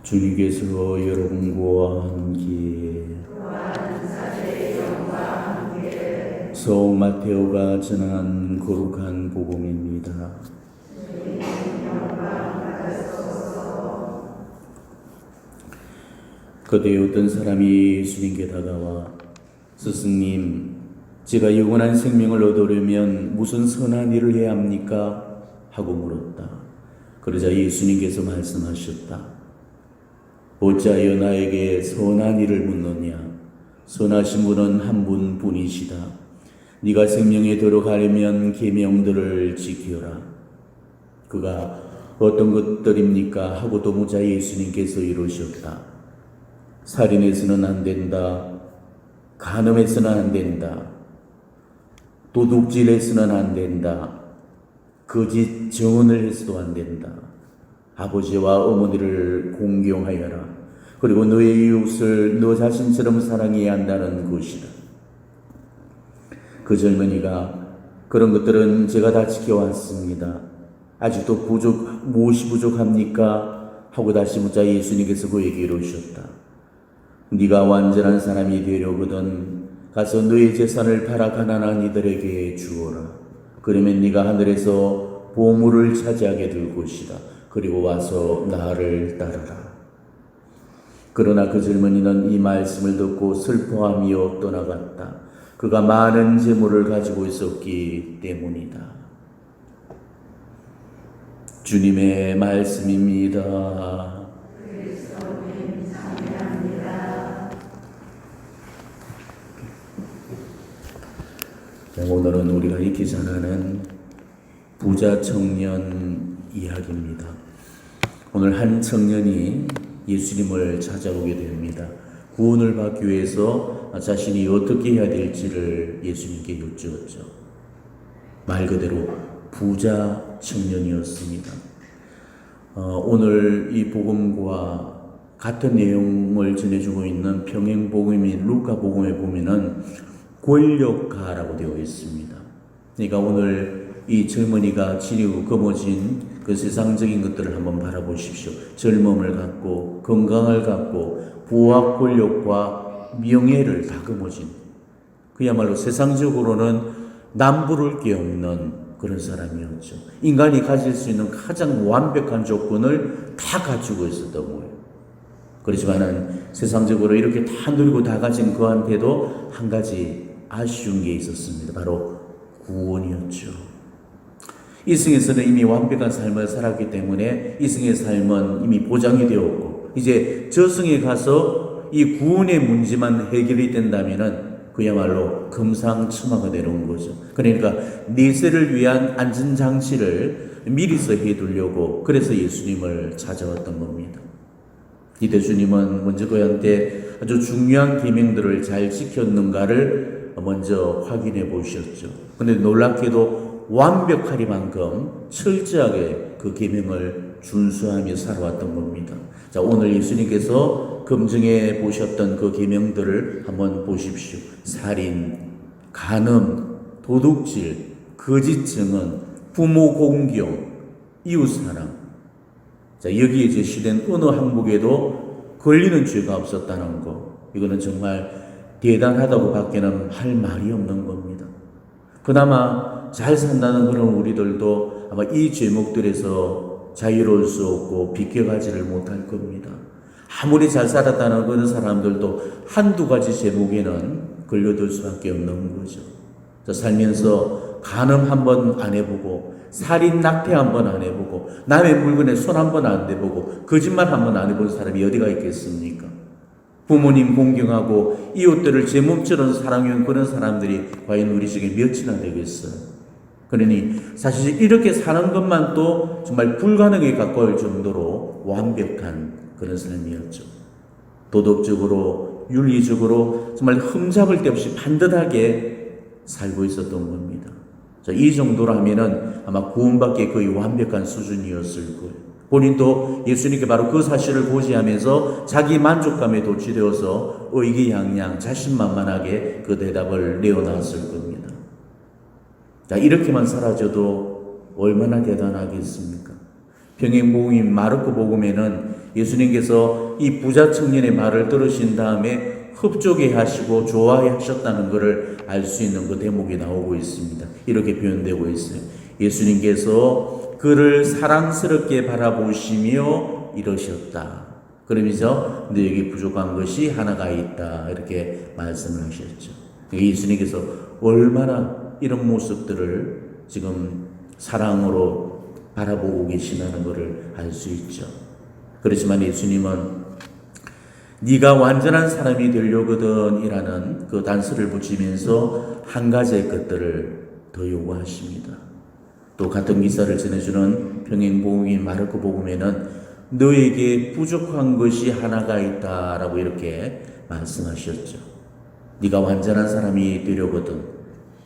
주님께서 여러분과 함께 성경 마테오가 전한 거룩한 복음입니다. 그때 어떤 사람이 예수님께 다가와 스승님, 제가 영원한 생명을 얻으려면 무슨 선한 일을 해야 합니까? 하고 물었다. 그러자 예수님께서 말씀하셨다. 어찌하여 나에게 선한 일을 묻느냐? 선하신 분은 한 분뿐이시다. 네가 생명에 들어가려면 계명들을 지켜라. 그가 어떤 것들입니까? 하고 또 묻자 예수님께서 이러셨다. 살인해서는 안 된다. 간음해서는 안 된다. 도둑질해서는 안 된다. 거짓 증언을 해서도 안 된다. 아버지와 어머니를 공경하여라. 그리고 너의 이웃을 너 자신처럼 사랑해야 한다는 것이다. 그 젊은이가 그런 것들은 제가 다 지켜왔습니다. 아직도 무엇이 부족합니까? 하고 다시 묻자 예수님께서 그에게 이러셨다. 네가 완전한 사람이 되려거든 가서 너의 재산을 팔아 가난한 이들에게 주어라. 그러면 네가 하늘에서 보물을 차지하게 될 것이다. 그리고 와서 나를 따르라. 그러나 그 젊은이는 이 말씀을 듣고 슬퍼하며 떠나갔다. 그가 많은 재물을 가지고 있었기 때문이다. 주님의 말씀입니다. 오늘은 우리가 익히 잘 아는 부자 청년 이야기입니다. 오늘 한 청년이 예수님을 찾아오게 됩니다. 구원을 받기 위해서 자신이 어떻게 해야 될지를 예수님께 여쭈었죠. 말 그대로 부자 청년이었습니다. 오늘 이 복음과 같은 내용을 전해주고 있는 평행복음인 루카복음에 보면은 권력가라고 되어 있습니다. 그러니까 오늘 이 젊은이가 지니고 거머쥔 그 세상적인 것들을 한번 바라보십시오. 젊음을 갖고 건강을 갖고 부와 권력과 명예를 다 거머쥔, 그야말로 세상적으로는 남부를 게 없는 그런 사람이었죠. 인간이 가질 수 있는 가장 완벽한 조건을 다 갖추고 있었던 거예요. 그렇지만은 세상적으로 이렇게 다 누리고 다 가진 그한테도 한 가지 아쉬운 게 있었습니다. 바로 구원이었죠. 이 승에서는 이미 완벽한 삶을 살았기 때문에 이 승의 삶은 이미 보장이 되었고, 이제 저 승에 가서 이 구원의 문제만 해결이 된다면은 그야말로 금상첨화가 되는 거죠. 그러니까 내세를 위한 안전장치를 미리서 해두려고 그래서 예수님을 찾아왔던 겁니다. 이때 주님은 먼저 그한테 아주 중요한 계명들을 잘 지켰는가를 먼저 확인해 보셨죠. 그런데 놀랍게도 완벽하리만큼 철저하게 그 계명을 준수하며 살아왔던 겁니다. 자, 오늘 예수님께서 검증해 보셨던 그 계명들을 한번 보십시오. 살인, 간음, 도둑질, 거짓 증언, 부모 공경, 이웃 사랑. 자, 여기에 제시된 어느 항목에도 걸리는 죄가 없었다는 거. 이거는 정말 대단하다고 밖에는 할 말이 없는 겁니다. 그나마 잘 산다는 그런 우리들도 아마 이 제목들에서 자유로울 수 없고 비껴가지를 못할 겁니다. 아무리 잘 살았다는 그런 사람들도 한두 가지 제목에는 걸려들 수밖에 없는 거죠. 살면서 간음 한번 안 해보고, 살인 낙태 한번 안 해보고, 남의 물건에 손 한번 안 대보고, 거짓말 한번 안 해본 사람이 어디가 있겠습니까? 부모님 공경하고 이웃들을 제 몸처럼 사랑해온 그런 사람들이 과연 우리 중에 몇이나 되겠어요? 그러니 사실 이렇게 사는 것만 또 정말 불가능에 가까울 정도로 완벽한 그런 삶이었죠. 도덕적으로, 윤리적으로 정말 흠잡을 데 없이 반듯하게 살고 있었던 겁니다. 자, 이 정도라면은 아마 구원받기에 거의 완벽한 수준이었을 거예요. 본인도 예수님께 바로 그 사실을 고지하면서 자기 만족감에 도취되어서 의기양양 자신만만하게 그 대답을 내어놨을 겁니다. 자, 이렇게만 살아줘도 얼마나 대단하겠습니까? 평행복음인 마르코 복음에는 예수님께서 이 부자 청년의 말을 들으신 다음에 흡족해 하시고 좋아해 하셨다는 것을 알 수 있는 그 대목이 나오고 있습니다. 이렇게 표현되고 있어요. 예수님께서 그를 사랑스럽게 바라보시며 이러셨다. 그러면서 너에게 부족한 것이 하나가 있다. 이렇게 말씀을 하셨죠. 예수님께서 얼마나 이런 모습들을 지금 사랑으로 바라보고 계시다는 것을 알 수 있죠. 그렇지만 예수님은 네가 완전한 사람이 되려거든 이라는 그 단서를 붙이면서 한 가지의 것들을 더 요구하십니다. 또 같은 기사를 전해주는 평행복음인 마르코 복음에는 너에게 부족한 것이 하나가 있다라고 이렇게 말씀하셨죠. 네가 완전한 사람이 되려거든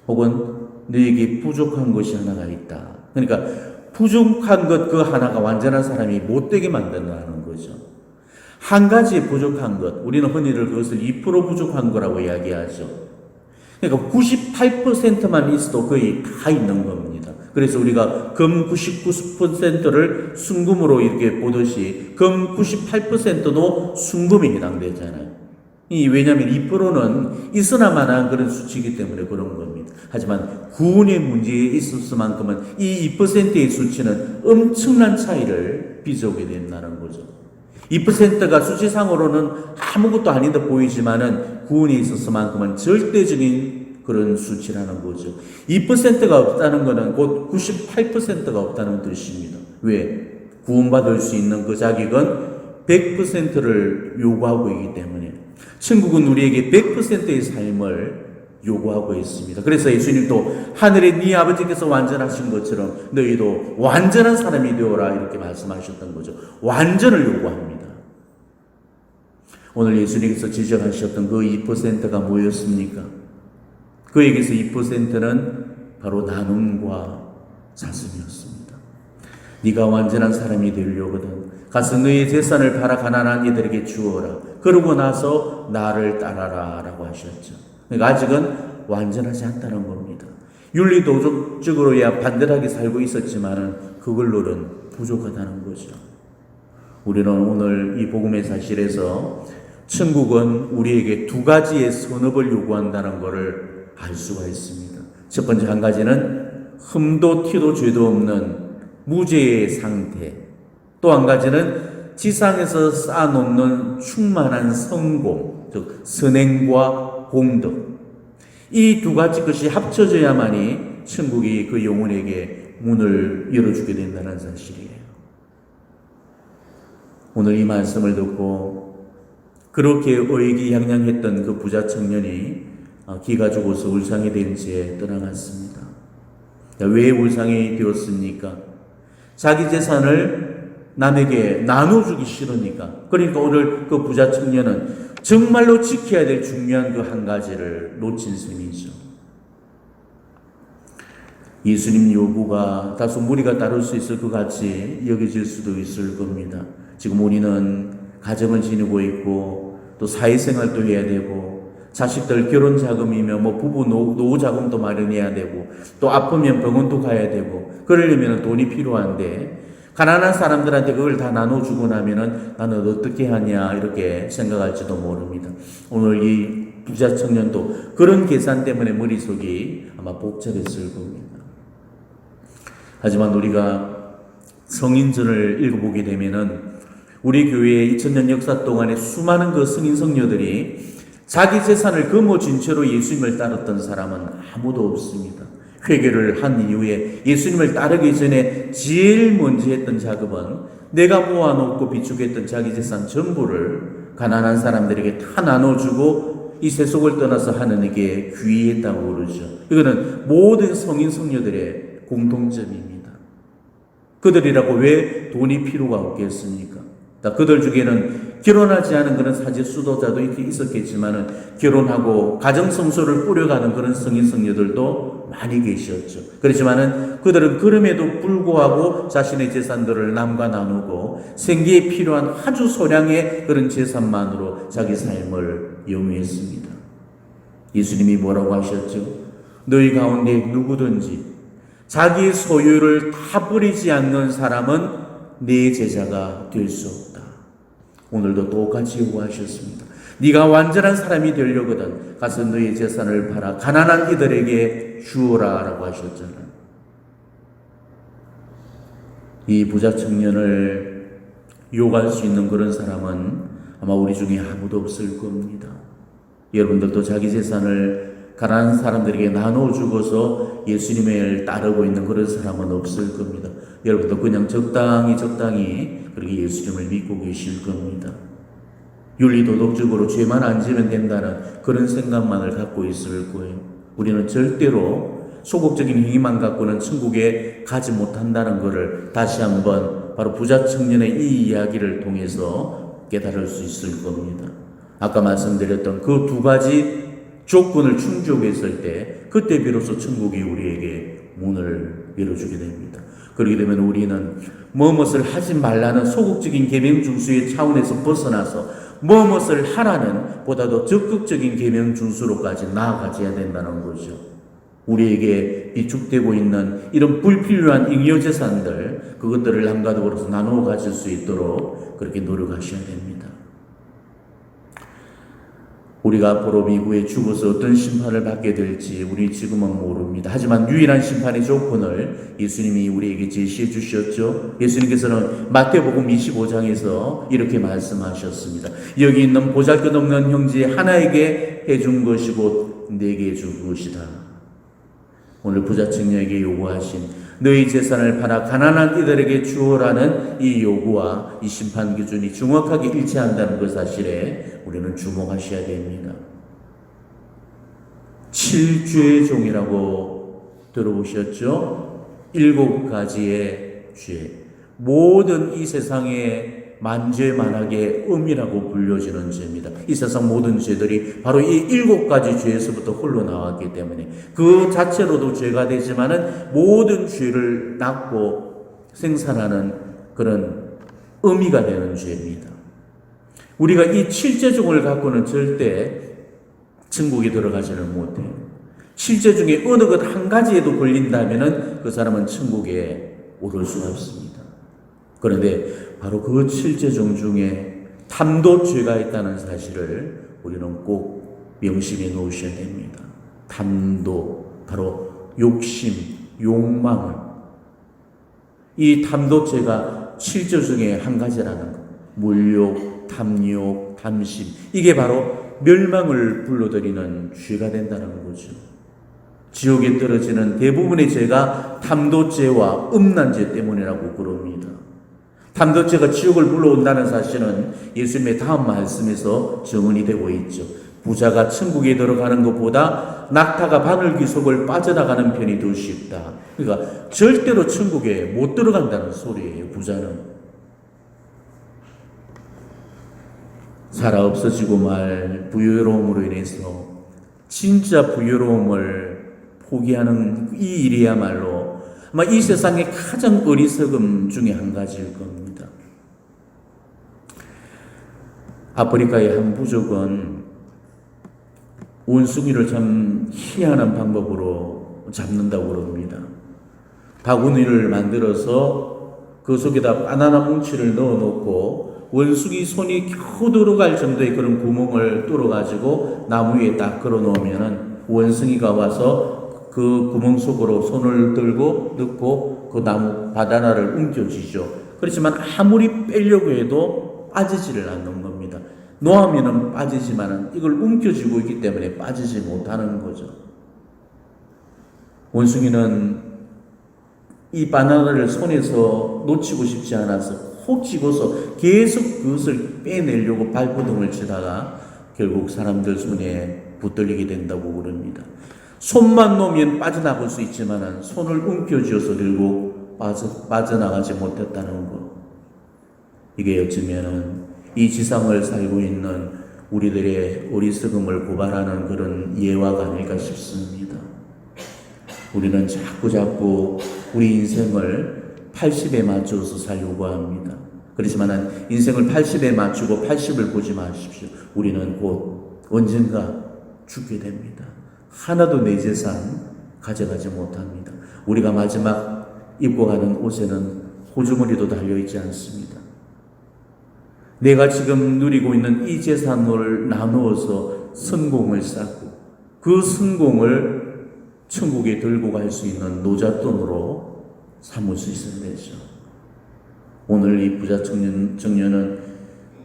혹은 너에게 부족한 것이 하나가 있다. 그러니까 부족한 것 그 하나가 완전한 사람이 못되게 만든다는 거죠. 한 가지 부족한 것, 우리는 흔히들 그것을 2% 부족한 거라고 이야기하죠. 그러니까 98%만 있어도 거의 다 있는 겁니다. 그래서 우리가 금 99%를 순금으로 이렇게 보듯이 금 98%도 순금에 해당되잖아요. 왜냐하면 2%는 있으나마나 그런 수치이기 때문에 그런 겁니다. 하지만 구원의 문제에 있었을만큼은 이 2%의 수치는 엄청난 차이를 빚어오게 된다는 거죠. 2%가 수치상으로는 아무것도 아닌 듯 보이지만은 구원에 있었을만큼은 절대적인 그런 수치라는 거죠. 2%가 없다는 것은 곧 98%가 없다는 뜻입니다. 왜? 구원받을 수 있는 그 자격은 100%를 요구하고 있기 때문에 천국은 우리에게 100%의 삶을 요구하고 있습니다. 그래서 예수님도 하늘에 네 아버지께서 완전하신 것처럼 너희도 완전한 사람이 되어라 이렇게 말씀하셨던 거죠. 완전을 요구합니다. 오늘 예수님께서 지적하셨던 그 2%가 뭐였습니까? 그에게서 2%는 바로 나눔과 사슴이었습니다. 네가 완전한 사람이 되려거든 가서 너의 재산을 팔아 가난한 이들에게 주어라. 그러고 나서 나를 따라라 라고 하셨죠. 그러니까 아직은 완전하지 않다는 겁니다. 윤리도덕적으로야 반듯하게 살고 있었지만은 그걸로는 부족하다는 거죠. 우리는 오늘 이 복음의 사실에서 천국은 우리에게 두 가지의 선업을 요구한다는 것을 알 수가 있습니다. 첫 번째 한 가지는 흠도 티도 죄도 없는 무죄의 상태, 또 한 가지는 지상에서 쌓아놓는 충만한 성공, 즉 선행과 공덕. 이 두 가지 것이 합쳐져야만이 천국이 그 영혼에게 문을 열어주게 된다는 사실이에요. 오늘 이 말씀을 듣고 그렇게 의기양양했던 그 부자 청년이 기가 죽어서 울상이 된 채 떠나갔습니다. 왜 울상이 되었습니까? 자기 재산을 남에게 나눠주기 싫으니까. 그러니까 오늘 그 부자 청년은 정말로 지켜야 될 중요한 그 한 가지를 놓친 셈이죠. 예수님 요구가 다소 무리가 따를 수 있을 것 같이 여겨질 수도 있을 겁니다. 지금 우리는 가정을 지니고 있고 또 사회생활도 해야 되고 자식들 결혼 자금이며 뭐 부부 노후 자금도 마련해야 되고 또 아프면 병원도 가야 되고 그러려면 돈이 필요한데 가난한 사람들한테 그걸 다 나눠주고 나면은 나는 어떻게 하냐 이렇게 생각할지도 모릅니다. 오늘 이 부자 청년도 그런 계산 때문에 머릿속이 아마 복잡했을 겁니다. 하지만 우리가 성인전을 읽어보게 되면은 우리 교회의 2000년 역사 동안에 수많은 그 성인 성녀들이 자기 재산을 거머쥔 채로 예수님을 따랐던 사람은 아무도 없습니다. 회개를 한 이후에 예수님을 따르기 전에 제일 먼저 했던 작업은 내가 모아놓고 비축했던 자기 재산 전부를 가난한 사람들에게 다 나눠주고 이 세속을 떠나서 하느님께 귀의했다고 그러죠. 이거는 모든 성인 성녀들의 공통점입니다. 그들이라고 왜 돈이 필요가 없겠습니까? 그들 중에는 결혼하지 않은 그런 사제 수도자도 있었겠지만은 결혼하고 가정성소를 꾸려가는 그런 성인 성녀들도 많이 계셨죠. 그렇지만은 그들은 그럼에도 불구하고 자신의 재산들을 남과 나누고 생계에 필요한 아주 소량의 그런 재산만으로 자기 삶을 영위했습니다. 예수님이 뭐라고 하셨죠? 너희 가운데 누구든지 자기 소유를 다 버리지 않는 사람은 내 제자가 될 수 없다. 오늘도 똑같이 요구하셨습니다. 네가 완전한 사람이 되려거든 가서 너의 재산을 팔아 가난한 이들에게 주어라 라고 하셨잖아요. 이 부자 청년을 유혹할 수 있는 그런 사람은 아마 우리 중에 아무도 없을 겁니다. 여러분들도 자기 재산을 가난한 사람들에게 나눠 주고서 예수님을 따르고 있는 그런 사람은 없을 겁니다. 여러분도 그냥 적당히 그렇게 예수님을 믿고 계실 겁니다. 윤리도덕적으로 죄만 안 지면 된다는 그런 생각만을 갖고 있을 거예요. 우리는 절대로 소극적인 행위만 갖고는 천국에 가지 못한다는 것을 다시 한번 바로 부자 청년의 이 이야기를 통해서 깨달을 수 있을 겁니다. 아까 말씀드렸던 그 두 가지 조건을 충족했을 때 그때 비로소 천국이 우리에게 문을 열어주게 됩니다. 그렇게 되면 우리는 무엇을 하지 말라는 소극적인 계명 준수의 차원에서 벗어나서 무엇을 하라는 보다도 적극적인 계명 준수로까지 나아가야 된다는 거죠. 우리에게 비축되고 있는 이런 불필요한 잉여 재산들 그것들을 한가득으로서 나누어 가질 수 있도록 그렇게 노력하셔야 됩니다. 우리가 앞으로 미국에 죽어서 어떤 심판을 받게 될지 우리 지금은 모릅니다. 하지만 유일한 심판의 조건을 예수님이 우리에게 제시해 주셨죠. 예수님께서는 마태복음 25장에서 이렇게 말씀하셨습니다. 여기 있는 보잘것없는 형제 하나에게 해준 것이 곧 내게 줄 것이다. 오늘 부자 청년에게 요구하신 너희 재산을 팔아 가난한 이들에게 주어라는 이 요구와 이 심판 기준이 정확하게 일치한다는 그 사실에 우리는 주목하셔야 됩니다. 7죄의 종이라고 들어보셨죠? 7가지의 죄. 모든 이 세상의 만죄만악의 음이라고 불려지는 죄입니다. 이 세상 모든 죄들이 바로 이 7가지 죄에서부터 흘러나왔기 때문에 그 자체로도 죄가 되지만은 모든 죄를 낳고 생산하는 그런 의미가 되는 죄입니다. 우리가 이 7죄종을 갖고는 절대 천국에 들어가지는 못해요. 7죄 중에 어느 것 한 가지에도 걸린다면은 그 사람은 천국에 오를 수가 없습니다. 그런데 바로 그 7죄종 중에 탐도죄가 있다는 사실을 우리는 꼭 명심해 놓으셔야 됩니다. 탐도, 바로 욕심, 욕망을. 이 탐도죄가 7죄 중에 한 가지라는 것. 물욕, 탐욕, 탐심. 이게 바로 멸망을 불러들이는 죄가 된다는 거죠. 지옥에 떨어지는 대부분의 죄가 탐도죄와 음란죄 때문이라고 그럽니다. 탐도죄가 지옥을 불러온다는 사실은 예수님의 다음 말씀에서 증언이 되고 있죠. 부자가 천국에 들어가는 것보다 낙타가 바늘귀 속을 빠져나가는 편이 더 쉽다. 그러니까 절대로 천국에 못 들어간다는 소리예요. 부자는 살아 없어지고 말 부유로움으로 인해서 진짜 부유로움을 포기하는 이 일이야말로 아마 이 세상의 가장 어리석음 중에 한 가지일 겁니다. 아프리카의 한 부족은 원숭이를 참 희한한 방법으로 잡는다고 그럽니다. 바구니를 만들어서 그 속에다 바나나 뭉치를 넣어놓고 원숭이 손이 겨우 들어갈 정도의 그런 구멍을 뚫어가지고 나무 위에 딱 걸어놓으면 원숭이가 와서 그 구멍 속으로 손을 들고 넣고 그 나무 바나나를 옮겨지죠. 그렇지만 아무리 빼려고 해도 빠지지를 않는 겁니다. 놓으면은 빠지지만은 이걸 움켜쥐고 있기 때문에 빠지지 못하는 거죠. 원숭이는 이 바나나를 손에서 놓치고 싶지 않아서 혹 쥐고서 계속 그것을 빼내려고 발버둥을 치다가 결국 사람들 손에 붙들리게 된다고 그럽니다. 손만 놓으면 빠져나갈 수 있지만 손을 움켜쥐어서 들고 빠져나가지 못했다는 것. 이게 어쩌면은 이 지상을 살고 있는 우리들의 어리석음을 고발하는 그런 예화가 아닐까 싶습니다. 우리는 자꾸 우리 인생을 80에 맞춰서 살려고 합니다. 그렇지만 인생을 80에 맞추고 80을 보지 마십시오. 우리는 곧 언젠가 죽게 됩니다. 하나도 내 재산 가져가지 못합니다. 우리가 마지막 입고 가는 옷에는 호주머니도 달려있지 않습니다. 내가 지금 누리고 있는 이 재산을 나누어서 성공을 쌓고 그 성공을 천국에 들고 갈 수 있는 노잣돈으로 삼을 수 있어야 되죠. 오늘 이 부자 청년은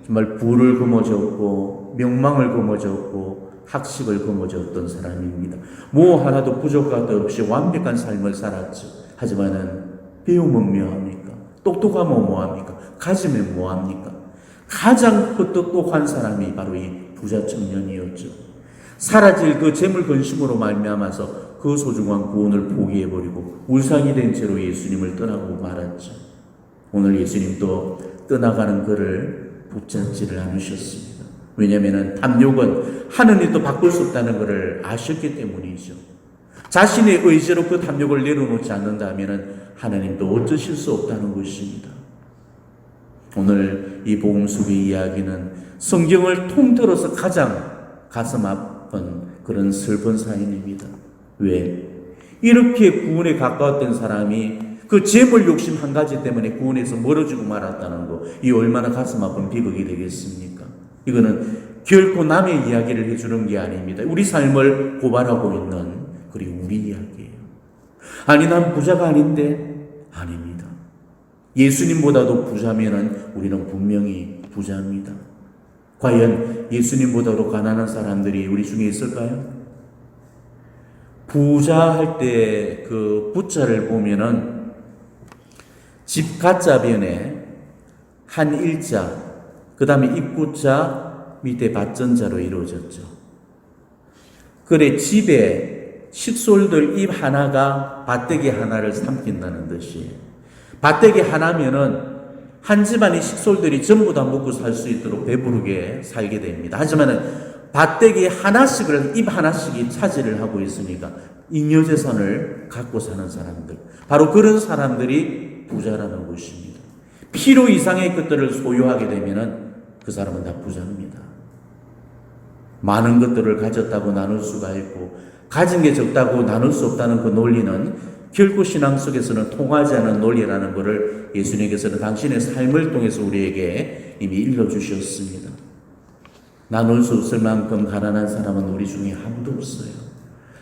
정말 부를 거머쥐었고 명망을 거머쥐었고 학식을 거머쥐었던 사람입니다. 뭐 하나도 부족한 것 없이 완벽한 삶을 살았죠. 하지만은 배움은 뭐합니까? 똑똑하면 뭐합니까? 가지면 뭐합니까? 가장 똑똑한 사람이 바로 이 부자 청년이었죠. 사라질 그 재물 근심으로 말미암아서 그 소중한 구원을 포기해버리고 울상이 된 채로 예수님을 떠나고 말았죠. 오늘 예수님도 떠나가는 그를 붙잡지를 않으셨습니다. 왜냐하면 탐욕은 하느님도 바꿀 수 없다는 것을 아셨기 때문이죠. 자신의 의지로 그 탐욕을 내려놓지 않는다면 하나님도 어쩌실 수 없다는 것입니다. 오늘 이 복음 속의 이야기는 성경을 통틀어서 가장 가슴 아픈 그런 슬픈 사연입니다. 왜? 이렇게 구원에 가까웠던 사람이 그 재물 욕심 한 가지 때문에 구원에서 멀어지고 말았다는 거, 이 얼마나 가슴 아픈 비극이 되겠습니까? 이거는 결코 남의 이야기를 해주는 게 아닙니다. 우리 삶을 고발하고 있는 그리고 우리 이야기예요. 아니, 난 부자가 아닌데. 아닙니다. 예수님보다도 부자면은 우리는 분명히 부자입니다. 과연 예수님보다도 가난한 사람들이 우리 중에 있을까요? 부자 할 때 그 부자를 보면은 집 가짜변에 한 일자, 그 다음에 입구자, 밑에 밭전자로 이루어졌죠. 그래, 집에 식솔들 입 하나가 밭대기 하나를 삼킨다는 뜻이에요. 밭대기 하나면은 한 집안의 식솔들이 전부 다 먹고 살 수 있도록 배부르게 살게 됩니다. 하지만은 밭대기 하나씩을 입 하나씩이 차지를 하고 있으니까 잉여재산을 갖고 사는 사람들, 바로 그런 사람들이 부자라는 것입니다. 필요 이상의 것들을 소유하게 되면은 그 사람은 다 부자입니다. 많은 것들을 가졌다고 나눌 수가 있고 가진 게 적다고 나눌 수 없다는 그 논리는 결코 신앙 속에서는 통하지 않은 논리라는 것을 예수님께서는 당신의 삶을 통해서 우리에게 이미 일러주셨습니다. 나눌 수 없을 만큼 가난한 사람은 우리 중에 아무도 없어요.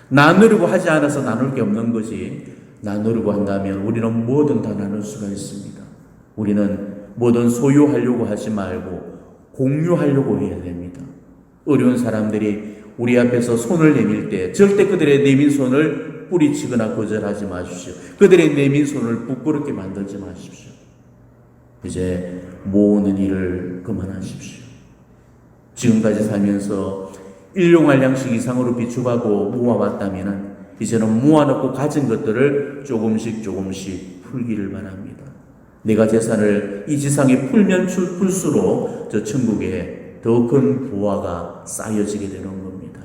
나누려고 하지 않아서 나눌 게 없는 거지, 나누려고 한다면 우리는 뭐든 다 나눌 수가 있습니다. 우리는 뭐든 소유하려고 하지 말고 공유하려고 해야 됩니다. 어려운 사람들이 우리 앞에서 손을 내밀 때 절대 그들의 내민 손을 뿌리치거나 거절하지 마십시오. 그들의 내민 손을 부끄럽게 만들지 마십시오. 이제 모으는 일을 그만하십시오. 지금까지 살면서 일용할 양식 이상으로 비축하고 모아왔다면 이제는 모아놓고 가진 것들을 조금씩 풀기를 바랍니다. 내가 재산을 이 지상에 풀면 풀수록 저 천국에 더 큰 부화가 쌓여지게 되는 겁니다.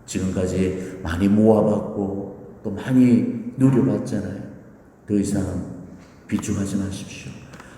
지금까지 많이 모아봤고 또 많이 누려봤잖아요. 더 이상 비축하지 마십시오.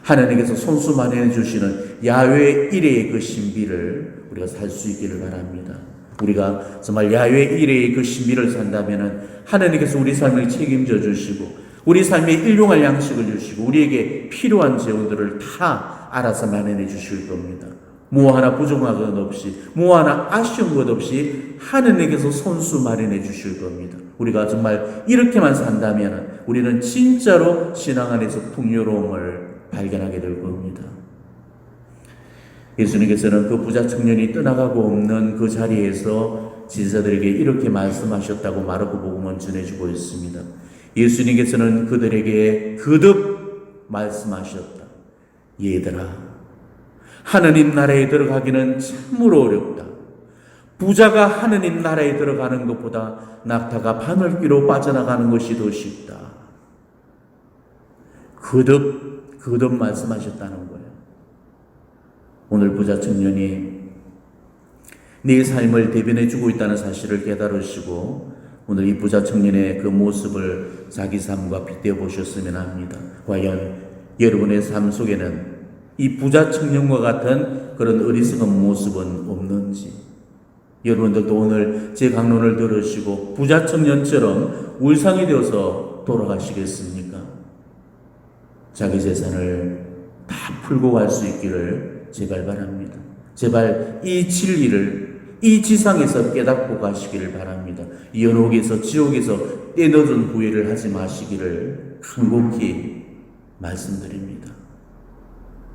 하나님께서 손수 마련해 주시는 야훼 일의 그 신비를 우리가 살 수 있기를 바랍니다. 우리가 정말 야훼 일의 그 신비를 산다면 하나님께서 우리 삶을 책임져 주시고 우리 삶에 일용할 양식을 주시고 우리에게 필요한 재원들을 다 알아서 마련해 주실 겁니다. 뭐 하나 부족한 것 없이, 뭐 하나 아쉬운 것 없이 하나님께서 손수 마련해 주실 겁니다. 우리가 정말 이렇게만 산다면 우리는 진짜로 신앙 안에서 풍요로움을 발견하게 될 겁니다. 예수님께서는 그 부자 청년이 떠나가고 없는 그 자리에서 지도자들에게 이렇게 말씀하셨다고 마르코 복음은 전해주고 있습니다. 예수님께서는 그들에게 거듭 말씀하셨다. 얘들아, 하느님 나라에 들어가기는 참으로 어렵다. 부자가 하느님 나라에 들어가는 것보다 낙타가 바늘귀로 빠져나가는 것이 더 쉽다. 거듭 말씀하셨다는 거예요. 오늘 부자 청년이 네 삶을 대변해주고 있다는 사실을 깨달으시고 오늘 이 부자 청년의 그 모습을 자기 삶과 빗대어 보셨으면 합니다. 과연 여러분의 삶 속에는 이 부자 청년과 같은 그런 어리석은 모습은 없는지, 여러분들도 오늘 제 강론을 들으시고 부자 청년처럼 울상이 되어서 돌아가시겠습니까? 자기 재산을 다 풀고 갈 수 있기를 제발 바랍니다. 제발 이 진리를 이 지상에서 깨닫고 가시기를 바랍니다. 이 연옥에서 지옥에서 때늦은 후회를 하지 마시기를 간곡히 말씀드립니다.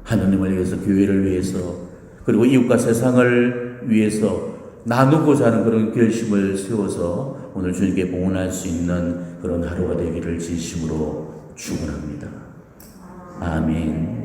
하나님을 위해서, 교회를 위해서, 그리고 이웃과 세상을 위해서 나누고자 하는 그런 결심을 세워서 오늘 주님께 봉헌할 수 있는 그런 하루가 되기를 진심으로 축원합니다. 아멘.